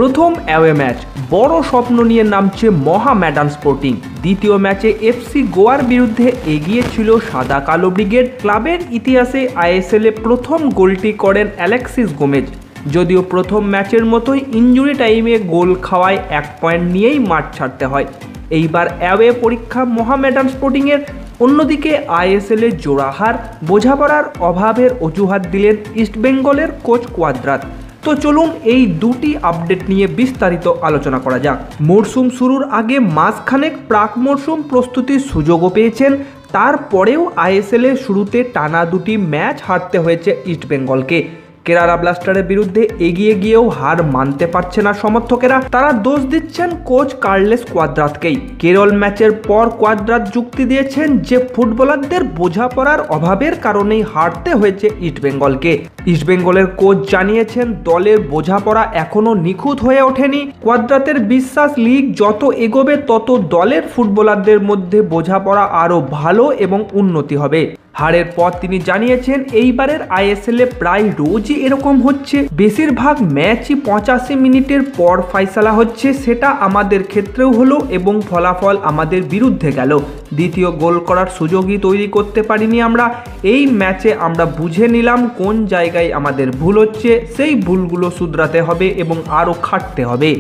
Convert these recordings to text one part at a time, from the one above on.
প্রথম away match, বড় স্বপ্ন নিয়ে নামছে মোহামেডান স্পোর্টিং। দ্বিতীয় ম্যাচে এফসি গোয়ার বিরুদ্ধে এগিয়ে ছিল সাদা কালো ব্রিগেড। ক্লাবের ইতিহাসে আইএসএলে প্রথম গোলটি করেন অ্যালেক্সিস গোমেজ। যদিও প্রথম ম্যাচের মতোই ইনজুরি টাইমে গোল খাওয়ায় 1 পয়েন্ট নিয়েই মাঠ ছাড়তে হয়। এইবার অ্যাওয়ে পরীক্ষা মোহামেডান স্পোর্টিংয়ের। অন্যদিকে আইএসএলে জোড়াহার, বোঝাপড়ার অভাবের অজুহাত দিলেন ইস্টবেঙ্গলের কোচ কোয়াদ্রাত। তো চলুন এই দুটি আপডেট নিয়ে বিস্তারিত আলোচনা করা যাক। মরশুম শুরুর আগে মাসখানেক প্রাক মরশুম প্রস্তুতির সুযোগও পেয়েছেন। তারপরেও আইএসএলের শুরুতে টানা দুটি ম্যাচ হারতে হয়েছে ইস্টবেঙ্গলকে। কেরালা ব্লাস্টারের বিরুদ্ধে এগিয়ে গিয়েও হার মানতে পারছে না সমর্থকেরা। তারা দোষ দিচ্ছেন কোচ কার্লেস কোয়াদ্রাতকেই। কেরল ম্যাচের পর কোয়াদ্রাত যুক্তি দিয়েছেন যে ফুটবলারদের বোঝাপড়ার অভাবের কারণেই হারতে হয়েছে ইস্টবেঙ্গলকে। ইস্টবেঙ্গলের কোচ জানিয়েছেন দলের বোঝাপড়া এখনও নিখুঁত হয়ে ওঠেনি। কোয়াদ্রাতের বিশ্বাস লিগ যত এগোবে তত দলের ফুটবলারদের মধ্যে বোঝাপড়া আরও ভালো এবং উন্নতি হবে। হারের পর তিনি জানিয়েছেন এইবারের আইএসএলে প্রায় রোজই এরকম হচ্ছে। বেশিরভাগ ম্যাচই 85 মিনিটের পর ফাইসালা হচ্ছে। সেটা আমাদের ক্ষেত্রেও হলো এবং ফলাফল আমাদের বিরুদ্ধে গেল। দ্বিতীয় গোল করার সুযোগই তৈরি করতে পারিনি আমরা। এই ম্যাচে আমরা বুঝে নিলাম কোন জায়গায় আমাদের ভুল হচ্ছে। সেই ভুলগুলো শুধরাতে হবে এবং আরও খাটতে হবে।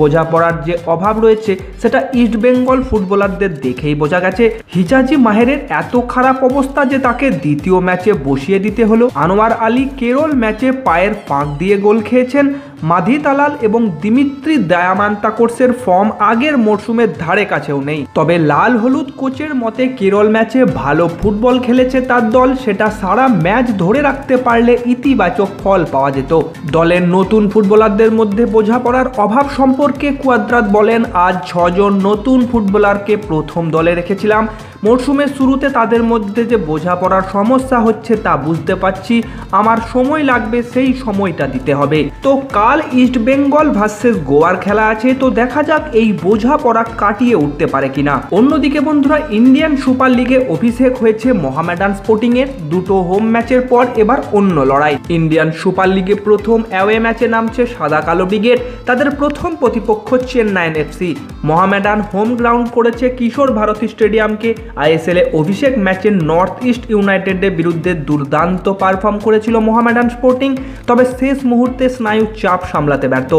বোঝাপড়ার যে অভাব রয়েছে সেটা ইস্টবেঙ্গল ফুটবলারদের দেখেই বোঝা গেছে। হিজাজি মাহেরের এত খারাপ অবস্থা যে তাকে দ্বিতীয় ম্যাচে বসিয়ে দিতে হলো। আনোয়ার আলী কেরল ম্যাচে পায়ের ফাঁক দিয়ে গোল খেয়েছেন। মাধি তালাল এবং দিমিত্রি দায়ামান্তাকোর্সের ফর্ম আগের মরশুমের ধারে কাছেও নেই। তবে লাল হলুদ কোচের মতে কেরল ম্যাচে ভালো ফুটবল খেলেছে তার দল। সেটা সারা ম্যাচ ধরে রাখতে পারলে ইতিবাচক ফল পাওয়া যেত। দলের নতুন ফুটবলারদের মধ্যে বোঝাপড়ার অভাব সম্পর্কে কোয়াদ্রাত বলেন, আজ 6 জন নতুন ফুটবলারকে প্রথম দলে রেখেছিলাম। মরশুমের শুরুতে তাদের মধ্যে যে বোঝাপড়ার সমস্যা হচ্ছে তা বুঝতে পারছি। আমার সময় লাগবে, সেই সময়টা দিতে হবে। তো কাল ইস্টবেঙ্গল ভার্সেস গোয়ার খেলা আছে, তো দেখা যাক এই বোঝাপড়া কাটিয়ে উঠতে পারে কিনা। অন্যদিকে বন্ধুরা, ইন্ডিয়ান সুপার লিগে অভিষেক হয়েছে মোহামেডান স্পোর্টিংয়ের। দুটো হোম ম্যাচের পর এবার অন্য লড়াই। ইন্ডিয়ান সুপার লিগে প্রথম অ্যাওয়ে ম্যাচে নামছে সাদা কালো ব্রিগেড। তাদের প্রথম প্রতিপক্ষ Chennaiyin FC. Mohammedan home ground করেছে কিশোর ভারতী স্টেডিয়ামকে। আইএসএলে অভিষেক ম্যাচে নর্থ ইস্ট ইউনাইটেডের বিরুদ্ধে দুর্দান্ত পারফর্ম করেছিল মোহামেডান স্পোর্টিং। তবে শেষ মুহূর্তে স্নায়ু চাপ সামলাতে ব্যর্থ।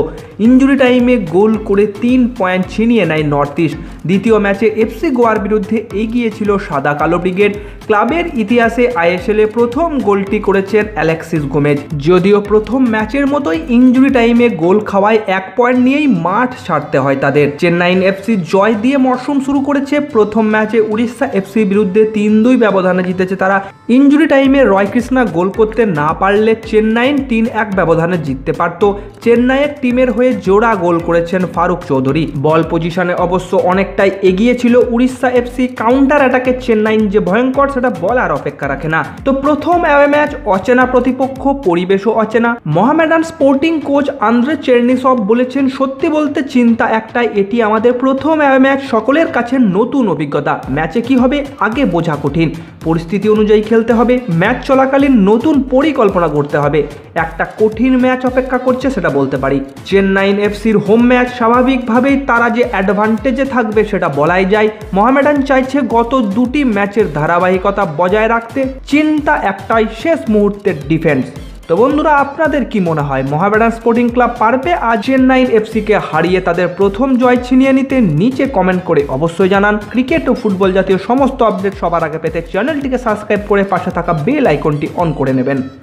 ইনজুরি টাইমে গোল করে 3 পয়েন্ট ছিনিয়ে নেয় নর্থ ইস্ট। দ্বিতীয় ম্যাচে এফসি গোয়ার বিরুদ্ধে এগিয়েছিল সাদা কালো ব্রিগেড। ক্লাবের ইতিহাসে আইএসএলে প্রথম গোলটি করেছেন অ্যালেক্সিস গোমেজ। যদিও প্রথম ম্যাচের মতোই ইনজুরি টাইমে গোল খাওয়ায় 1 পয়েন্ট নিয়েই মাঠ ছাড়তে হয় তাদের। চেন্নাইন এফসি জয় দিয়ে মরশুম শুরু করেছে। প্রথম ম্যাচে উড়িষ্যা এফসির বিরুদ্ধে 3-2 ব্যবধানে জিতেছে তারা। ইনজুরি টাইমে রয় কৃষ্ণা গোল করতে না পারলে চেন্নাইন 3-1 ব্যবধানে জিততে পারত। চেন্নাইয়ের টিমের হয়ে জোড়া গোল করেছেন ফারুক চৌধুরী। বল পজিশনে অবশ্য অনেকটাই এগিয়ে ছিল উড়িষ্যা এফসি। কাউন্টার অ্যাটাকে চেন্নাইন যে ভয়ঙ্কর সেটা বলার অপেক্ষা রাখে না। তো প্রথম অ্যাওয়ে ম্যাচ, অচেনা প্রতিপক্ষ, পরিবেশও অচেনা। মোহামেডান স্পোর্টিং কোচ আন্দ্রে চেরনিসভ বলেছেন, সত্যি বলতে চিন্তা একটাই, এটি আমাদের প্রথম অ্যাওয়ে ম্যাচ। সকলের কাছে নতুন অভিজ্ঞতা। ম্যাচে কি হবে আগে বোঝা কঠিন। পরিস্থিতি অনুযায়ী খেলতে হবে। ম্যাচ চলাকালীন নতুন পরিকল্পনা করতে হবে। একটা কঠিন ম্যাচ অপেক্ষা করছে সেটা বলতে পারি। চেন্নাইন এফসির হোম ম্যাচ, স্বাভাবিকভাবেই তারা যে অ্যাডভান্টেজে থাকবে সেটা বলাই যায়। মোহামেডান চাইছে গত দুটি ম্যাচের ধারাবাহিকতা বজায় রাখতে। চিন্তা একটাই, শেষ মুহূর্তের ডিফেন্স। তো বন্ধুরা, আপনাদের কি মনে হয় মোহামেডান স্পোর্টিং ক্লাব পারবে আজ চেন্নাইন এফসিকে হারিয়ে তাদের প্রথম জয় ছিনিয়ে নিতে? নিচে কমেন্ট করে অবশ্যই জানান। ক্রিকেট ও ফুটবল জাতীয় সমস্ত আপডেট সবার আগে পেতে চ্যানেলটিকে সাবস্ক্রাইব করে পাশে থাকা বেল আইকনটি অন করে নেবেন।